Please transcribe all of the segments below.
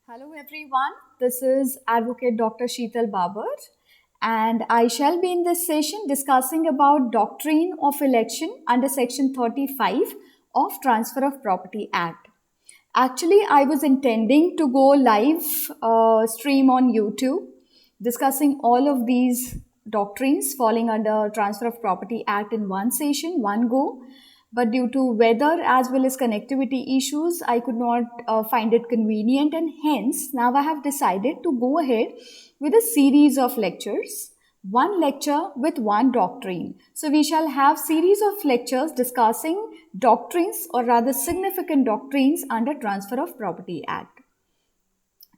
Hello everyone, this is Advocate Dr. Sheetal Babar and I shall be in this session discussing about doctrine of election under section 35 of Transfer of Property Act. Actually, I was intending to go live stream on YouTube discussing all of these doctrines falling under Transfer of Property Act in one session, one go. But due to weather as well as connectivity issues, I could not find it convenient, and hence now I have decided to go ahead with a series of lectures, one lecture with one doctrine. So we shall have series of lectures discussing doctrines, or rather significant doctrines under Transfer of Property Act.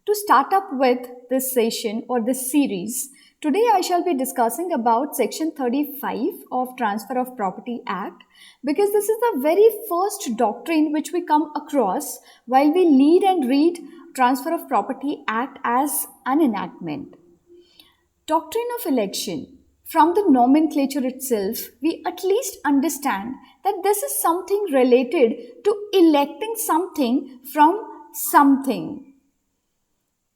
To start up with this session or this series, today I shall be discussing about section 35 of Transfer of Property Act, because this is the very first doctrine which we come across while we lead and read Transfer of Property Act as an enactment. Doctrine of election. From the nomenclature itself, we at least understand that this is something related to electing something from something.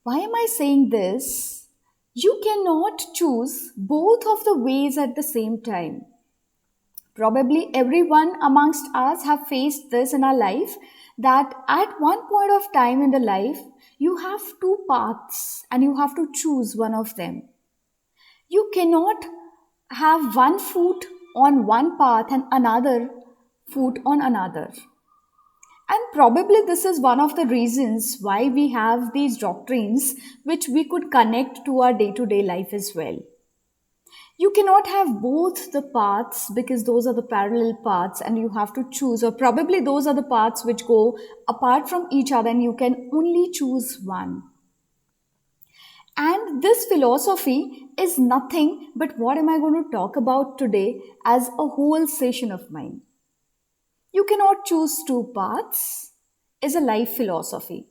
Why am I saying this? You cannot choose both of the ways at the same time. Probably everyone amongst us have faced this in our life, that at one point of time in the life, you have two paths and you have to choose one of them. You cannot have one foot on one path and another foot on another. And probably this is one of the reasons why we have these doctrines which we could connect to our day to day life as well. You cannot have both the paths because those are the parallel paths and you have to choose, or probably those are the paths which go apart from each other and you can only choose one. And this philosophy is nothing but what am I going to talk about today as a whole session of mine. You cannot choose two paths is a life philosophy,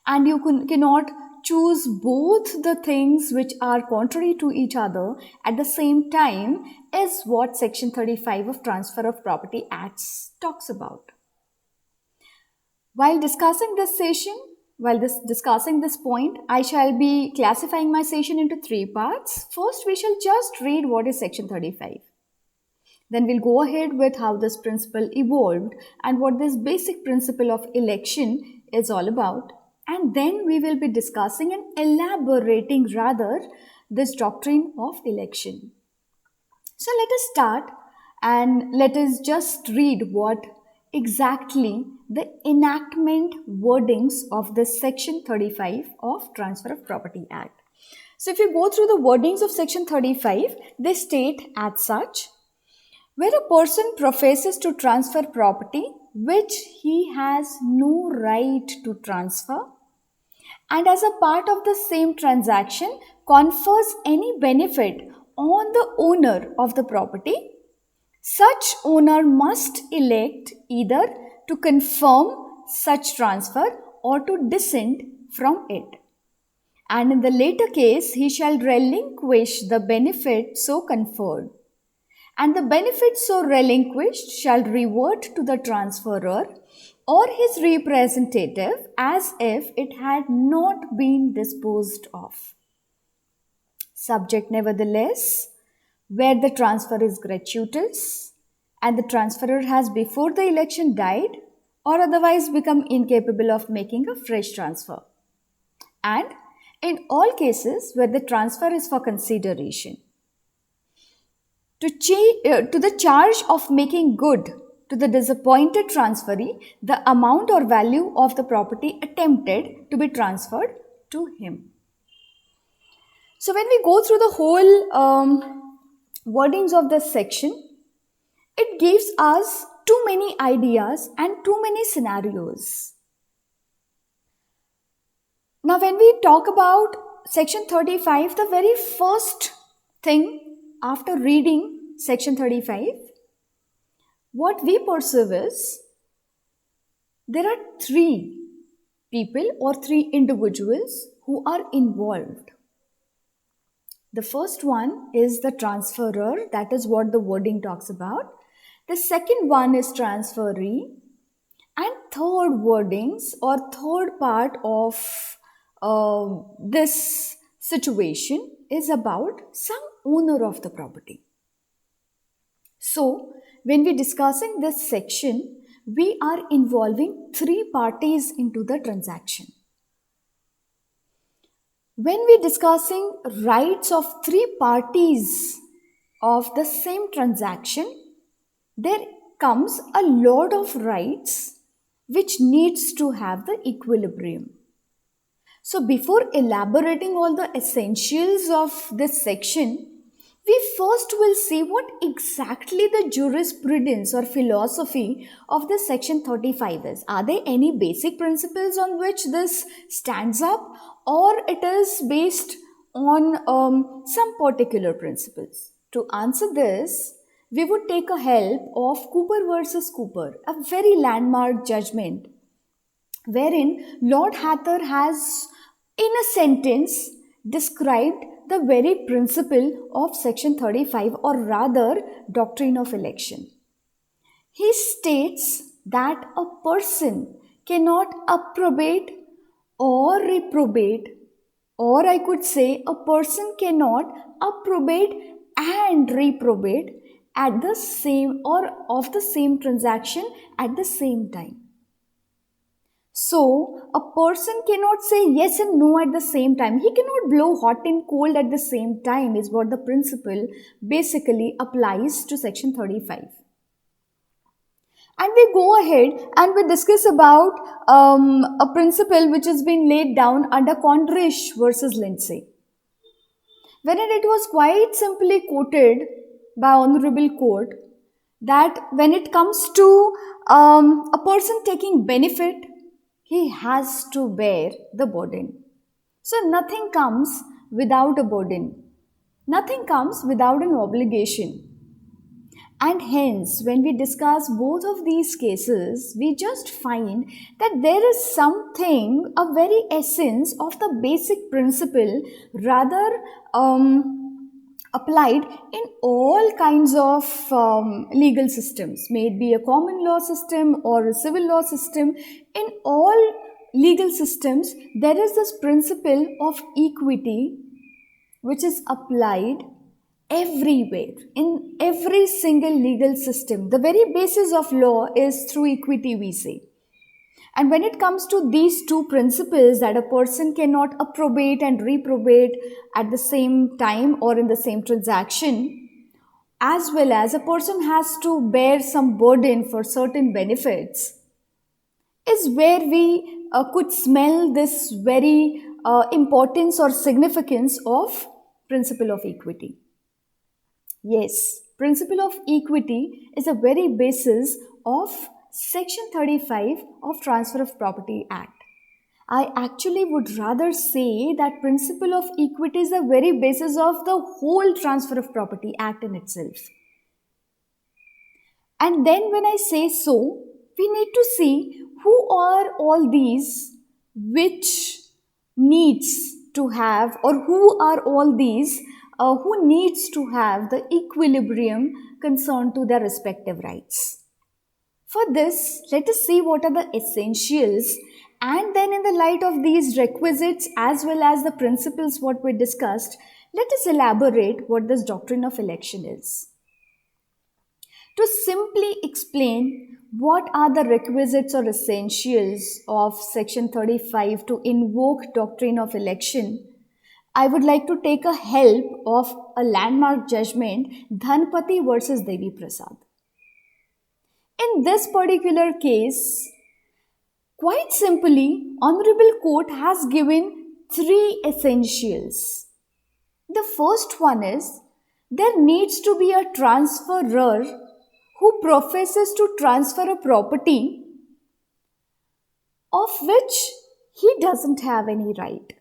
and you cannot choose both the things which are contrary to each other at the same time is what section 35 of Transfer of Property Acts talks about. While discussing this point, I shall be classifying my session into three parts. First, we shall just read what is section 35. Then we'll go ahead with how this principle evolved and what this basic principle of election is all about. And then we will be discussing and elaborating rather this doctrine of election. So let us start and let us just read what exactly the enactment wordings of this section 35 of Transfer of Property Act. So if you go through the wordings of section 35, they state as such: where a person professes to transfer property which he has no right to transfer, and as a part of the same transaction confers any benefit on the owner of the property, such owner must elect either to confirm such transfer or to dissent from it. And in the later case, he shall relinquish the benefit so conferred, and the benefit so relinquished shall revert to the transferor or his representative as if it had not been disposed of. Subject, nevertheless, where the transfer is gratuitous and the transferor has before the election died or otherwise become incapable of making a fresh transfer. And in all cases where the transfer is for consideration. To the charge of making good to the disappointed transferee the amount or value of the property attempted to be transferred to him. So when we go through the whole wordings of this section, it gives us too many ideas and too many scenarios. Now when we talk about section 35, the very first thing after reading section 35, what we perceive is there are three people or three individuals who are involved. The first one is the transferor, that is what the wording talks about. The second one is transferee. And third wordings or third part of this situation is about some owner of the property. So, when we're discussing this section, we are involving three parties into the transaction. When we're discussing rights of three parties of the same transaction, there comes a lot of rights which needs to have the equilibrium. So before elaborating all the essentials of this section, we first will see what exactly the jurisprudence or philosophy of this section 35 is. Are there any basic principles on which this stands up, or it is based on some particular principles? To answer this, we would take a help of Cooper versus Cooper, a very landmark judgment wherein Lord Hathor has, in a sentence, described the very principle of section 35, or rather doctrine of election. He states that a person cannot approbate or reprobate, or I could say a person cannot approbate and reprobate at the same or of the same transaction at the same time. So, a person cannot say yes and no at the same time. He cannot blow hot and cold at the same time, is what the principle basically applies to section 35. And we go ahead and we discuss about a principle which has been laid down under Condrish versus Lindsay, wherein it was quite simply quoted by Honorable Court that when it comes to a person taking benefit, he has to bear the burden. So nothing comes without a burden. Nothing comes without an obligation. And hence, when we discuss both of these cases, we just find that there is something, a very essence of the basic principle, rather applied in all kinds of legal systems, may it be a common law system or a civil law system. In all legal systems, there is this principle of equity which is applied everywhere, in every single legal system. The very basis of law is through equity, we say. And when it comes to these two principles, that a person cannot approbate and reprobate at the same time or in the same transaction, as well as a person has to bear some burden for certain benefits, is where we could smell this very importance or significance of principle of equity. Yes, principle of equity is a very basis of section 35 of Transfer of Property Act. I actually would rather say that principle of equity is the very basis of the whole Transfer of Property Act in itself. And then when I say so, we need to see who are all these which needs to have, or who are all these who needs to have the equilibrium concerned to their respective rights. For this, let us see what are the essentials, and then in the light of these requisites as well as the principles what we discussed, let us elaborate what this doctrine of election is. To simply explain what are the requisites or essentials of section 35 to invoke doctrine of election, I would like to take a help of a landmark judgment, Dhanpati versus Devi Prasad. In this particular case, quite simply, Honorable Court has given three essentials. The first one is, there needs to be a transferor who professes to transfer a property of which he doesn't have any right.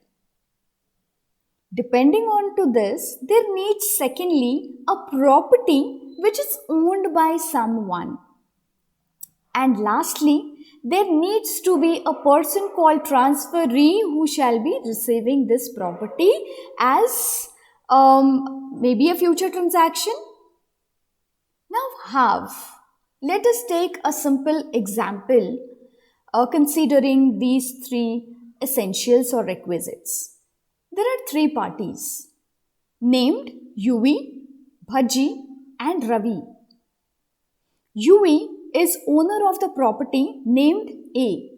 Depending on to this, there needs secondly a property which is owned by someone. And lastly, there needs to be a person called transferee who shall be receiving this property as maybe a future transaction. Now let us take a simple example considering these three essentials or requisites. There are three parties named Yuvi, Bhaji, and Ravi. Yuvi is owner of the property named A.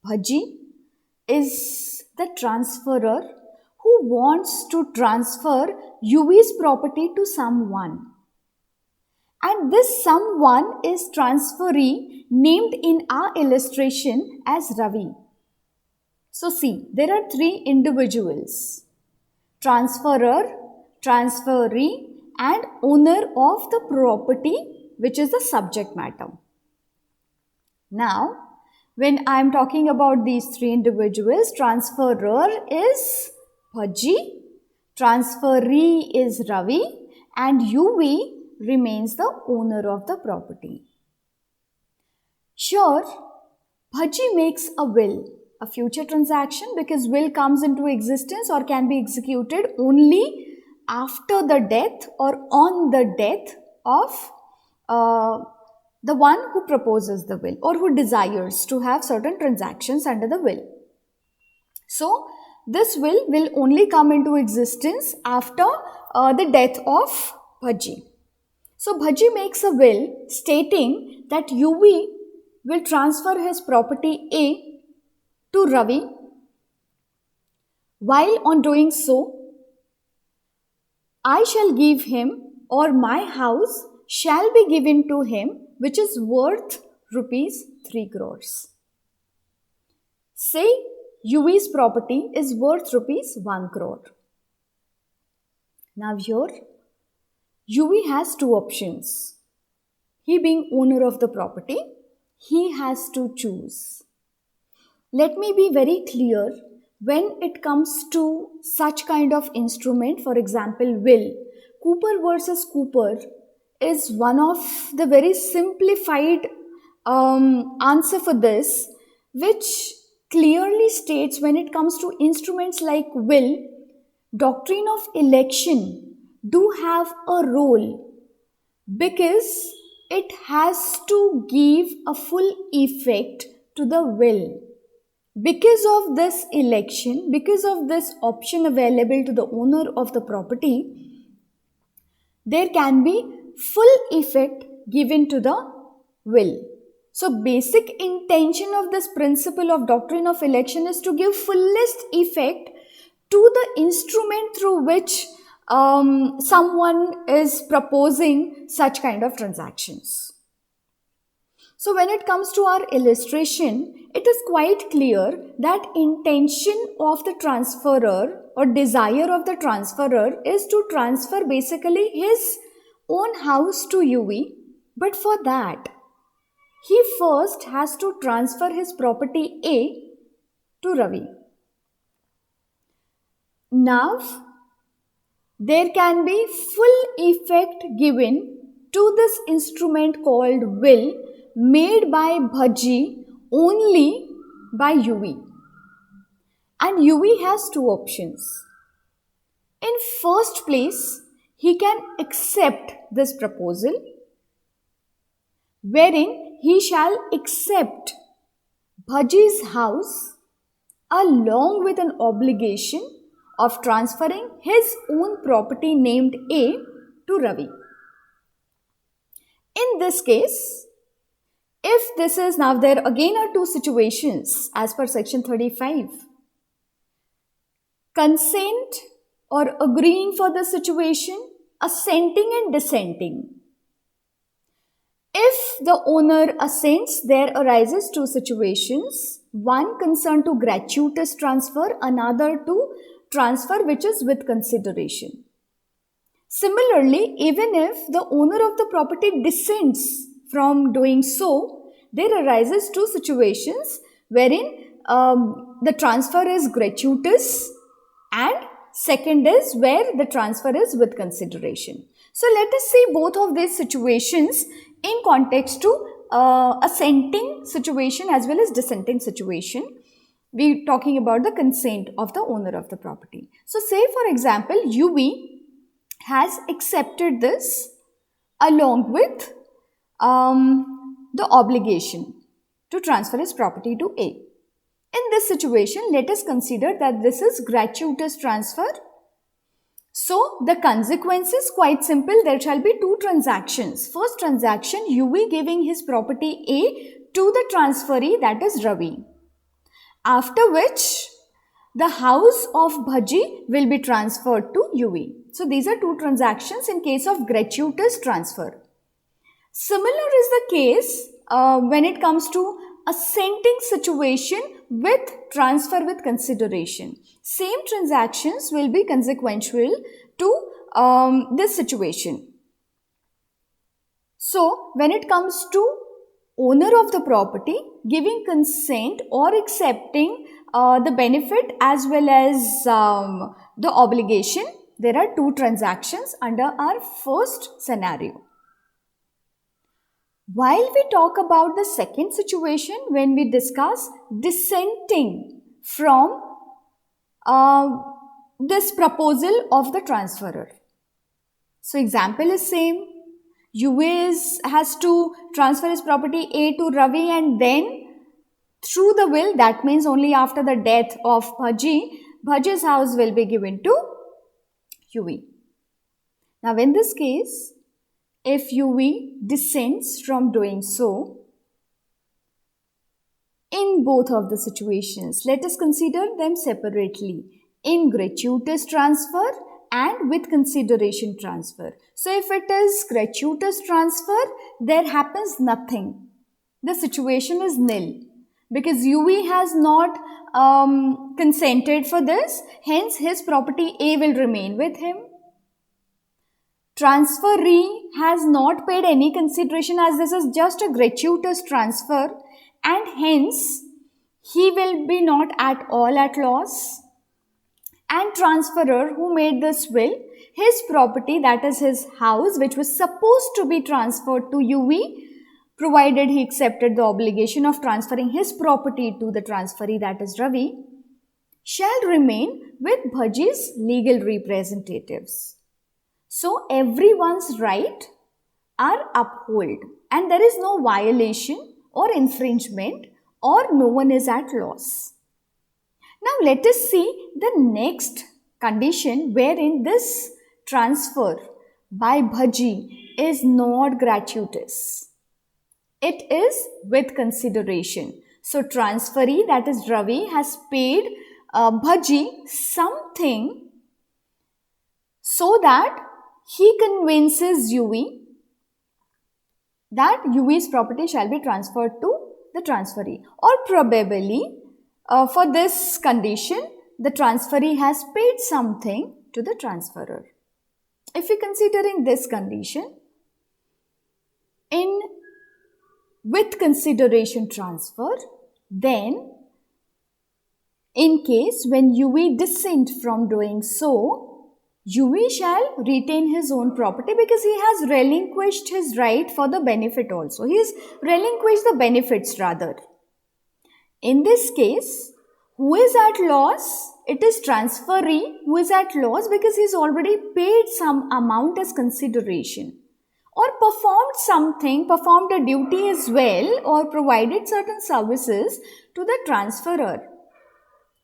Bhaji is the transferor who wants to transfer Yuvi's property to someone. And this someone is transferee named in our illustration as Ravi. So see, there are three individuals: transferor, transferee, and owner of the property, which is the subject matter. Now, when I am talking about these three individuals, transferor is Bhaji, transferee is Ravi, and Yuvi remains the owner of the property. Sure, Bhaji makes a will, a future transaction, because will comes into existence or can be executed only after the death or on the death of the one who proposes the will or who desires to have certain transactions under the will. So, this will only come into existence after the death of Bhaji. So, Bhaji makes a will stating that Yuvi will transfer his property A to Ravi. While on doing so, I shall give him, or my house shall be given to him, which is worth rupees 3 crores. Say Yuvi's property is worth rupees 1 crore. Now here, Yuvi has two options. He being owner of the property, he has to choose. Let me be very clear, when it comes to such kind of instrument, for example, will, Cooper versus Cooper is one of the very simplified answer for this, which clearly states when it comes to instruments like will, doctrine of election do have a role because it has to give a full effect to the will. Because of this election, because of this option available to the owner of the property, there can be full effect given to the will. So basic intention of this principle of doctrine of election is to give fullest effect to the instrument through which someone is proposing such kind of transactions. So when it comes to our illustration, it is quite clear that intention of the transferor or desire of the transferor is to transfer basically his own house to Yuvi, but for that, he first has to transfer his property A to Ravi. Now, there can be full effect given to this instrument called will made by Bhaji only by Yuvi. And Yuvi has two options. In first place, he can accept this proposal, wherein he shall accept Bhaji's house along with an obligation of transferring his own property named A to Ravi. In this case, if this is, now there again are two situations as per section 35. Consent or agreeing for the situation, assenting and dissenting. If the owner assents, there arises two situations. One concerned to gratuitous transfer, another to transfer which is with consideration. Similarly, even if the owner of the property dissents from doing so, there arises two situations wherein the transfer is gratuitous and second is where the transfer is with consideration. So let us see both of these situations in context to assenting situation as well as dissenting situation. We are talking about the consent of the owner of the property. So say for example, Yuvi has accepted this along with the obligation to transfer his property to A. In this situation, let us consider that this is gratuitous transfer. So the consequence is quite simple. There shall be two transactions. First transaction, UV giving his property A to the transferee, that is Ravi. After which the house of Bhaji will be transferred to UV. So these are two transactions in case of gratuitous transfer. Similar is the case when it comes to assenting situation with transfer with consideration. Same transactions will be consequential to this situation. So when it comes to owner of the property giving consent or accepting the benefit as well as the obligation, there are two transactions under our first scenario. While we talk about the second situation, when we discuss dissenting from this proposal of the transferor. So example is same. UA has to transfer his property A to Ravi, and then through the will, that means only after the death of Bhaji, Bhaji's house will be given to UV. Now in this case, if UV dissents from doing so, in both of the situations, let us consider them separately, in gratuitous transfer and with consideration transfer. So if it is gratuitous transfer, there happens nothing. The situation is nil because UV has not consented for this, hence his property A will remain with him. Transferee has not paid any consideration as this is just a gratuitous transfer, and hence he will be not at all at loss. And transferor who made this will, his property, that is his house, which was supposed to be transferred to UV, provided he accepted the obligation of transferring his property to the transferee, that is Ravi, shall remain with Bhaji's legal representatives. So everyone's right are upheld and there is no violation or infringement or no one is at loss. Now let us see the next condition wherein this transfer by Bhaji is not gratuitous. It is with consideration. So transferee, that is Ravi, has paid Bhaji something so that he convinces UV that UV's property shall be transferred to the transferee, or probably for this condition, the transferee has paid something to the transferor. If we consider in this condition, in with consideration transfer, then in case when UV dissent from doing so, UV shall retain his own property because he has relinquished his right for the benefit also. He has relinquished the benefits rather. In this case, who is at loss? It is transferee who is at loss because he has already paid some amount as consideration or performed a duty as well, or provided certain services to the transferor.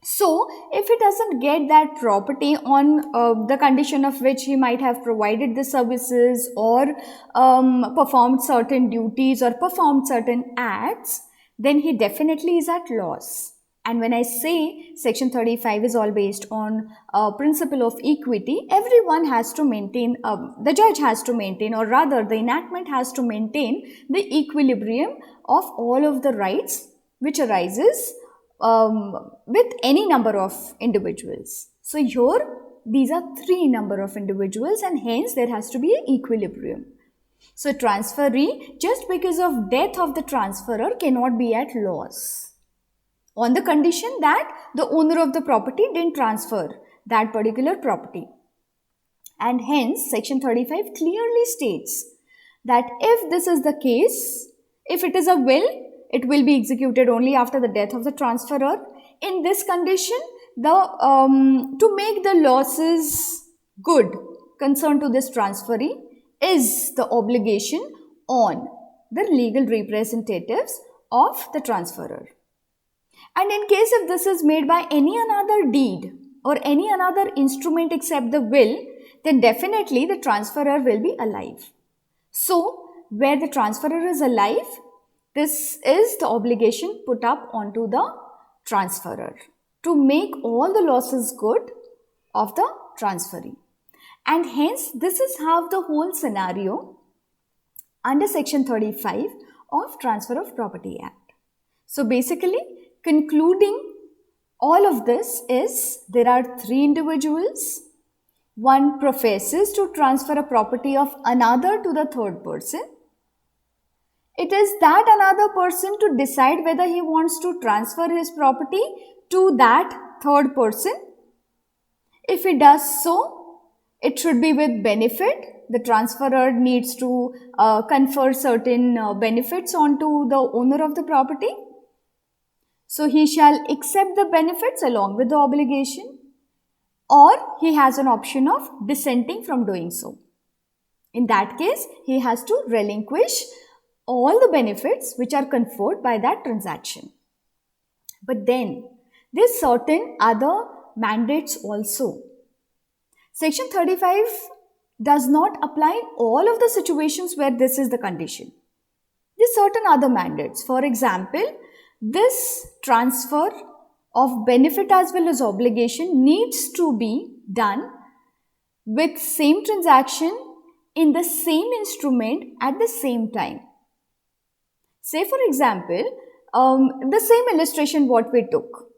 So, if he doesn't get that property on the condition of which he might have provided the services or performed certain duties or performed certain acts, then he definitely is at loss. And when I say section 35 is all based on principle of equity, everyone has to maintain, the judge has to maintain, or rather the enactment has to maintain the equilibrium of all of the rights which arises with any number of individuals. So here these are three number of individuals and hence there has to be an equilibrium. So transferee, just because of death of the transferor, cannot be at loss on the condition that the owner of the property didn't transfer that particular property. And hence section 35 clearly states that if this is the case, if it is a will, it will be executed only after the death of the transferor. In this condition, to make the losses good concerned to this transferee is the obligation on the legal representatives of the transferor. And in case if this is made by any another deed or any another instrument except the will, then definitely the transferor will be alive. So, where the transferor is alive, this is the obligation put up onto the transferor to make all the losses good of the transferee. And hence, this is how the whole scenario under Section 35 of Transfer of Property Act. So basically, concluding all of this is there are three individuals. One professes to transfer a property of another to the third person. It is that another person to decide whether he wants to transfer his property to that third person. If he does so, it should be with benefit. The transferor needs to confer certain benefits onto the owner of the property. So he shall accept the benefits along with the obligation, or he has an option of dissenting from doing so. In that case, he has to relinquish all the benefits which are conferred by that transaction. But then, there's certain other mandates also. Section 35 does not apply in all of the situations where this is the condition. There's certain other mandates. For example, this transfer of benefit as well as obligation needs to be done with same transaction in the same instrument at the same time. Say for example, the same illustration what we took,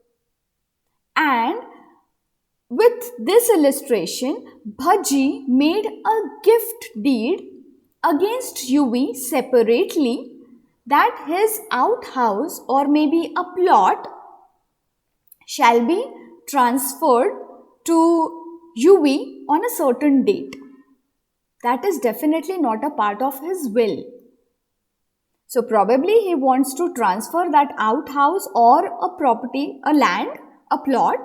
and with this illustration, Bhaji made a gift deed against UV separately that his outhouse or maybe a plot shall be transferred to UV on a certain date. That is definitely not a part of his will. So probably he wants to transfer that outhouse or a property, a land, a plot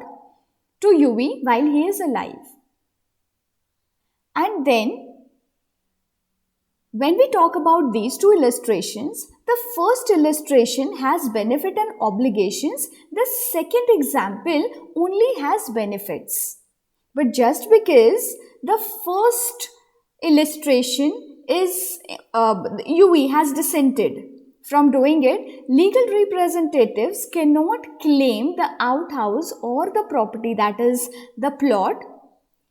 to UV while he is alive. And then when we talk about these two illustrations, the first illustration has benefit and obligations. The second example only has benefits. But just because the first illustration is UV has dissented from doing it, legal representatives cannot claim the outhouse or the property, that is the plot,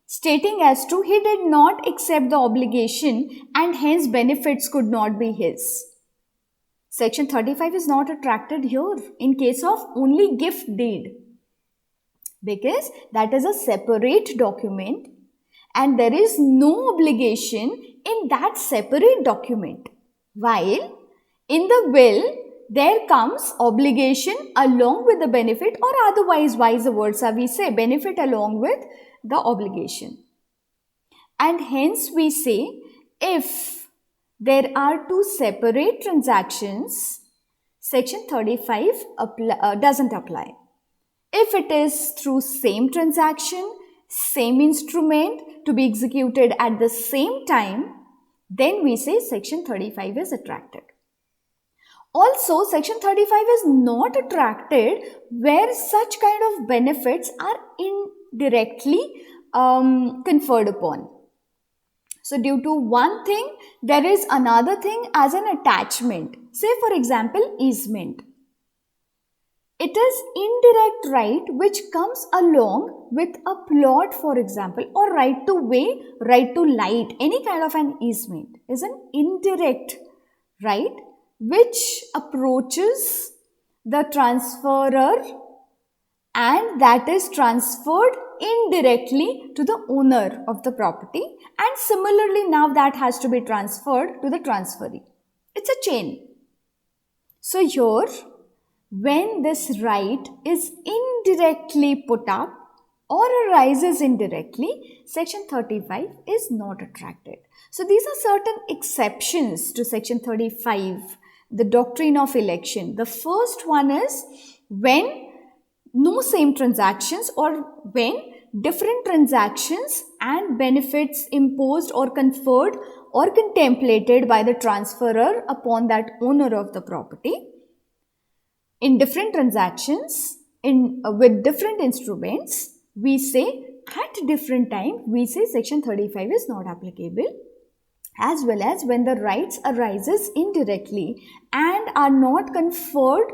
stating as to he did not accept the obligation and hence benefits could not be his. Section 35 is not attracted here in case of only gift deed, because that is a separate document and there is no obligation in that separate document. While in the will, there comes obligation along with the benefit, or otherwise vice versa, we say benefit along with the obligation. And hence we say if there are two separate transactions, Section 35 doesn't apply. If it is through same transaction, same instrument to be executed at the same time, then we say Section 35 is attracted. Also, Section 35 is not attracted where such kind of benefits are indirectly conferred upon. So, due to one thing, there is another thing as an attachment. Say for example, easement. It is indirect right which comes along with a plot, for example, or right to way, right to light, any kind of an easement is an indirect right which approaches the transferor and that is transferred indirectly to the owner of the property, and similarly now that has to be transferred to the transferee. It's a chain. So here, when this right is indirectly put up or arises indirectly, Section 35 is not attracted. So these are certain exceptions to Section 35, the doctrine of election. The first one is when no same transactions or when different transactions and benefits imposed or conferred or contemplated by the transferor upon that owner of the property. in different transactions with different instruments, we say at different time, we say section 35 is not applicable, as well as when the rights arises indirectly and are not conferred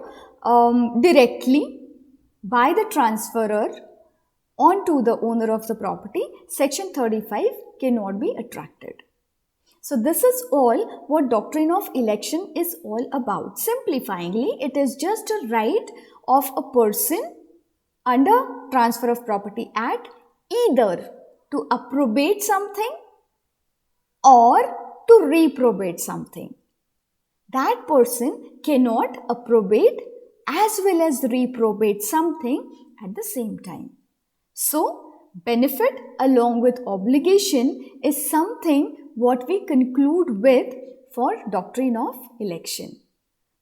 directly by the transferor onto the owner of the property, section 35 cannot be attracted. So this is all what doctrine of election is all about. Simplifyingly, it is just a right of a person under Transfer of Property Act either to approbate something or to reprobate something. That person cannot approbate as well as reprobate something at the same time. So, benefit along with obligation is something what we conclude with for doctrine of election.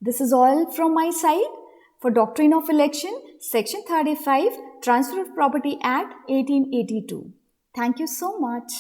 This is all from my side for doctrine of election, section 35, Transfer of Property Act 1882. Thank you so much.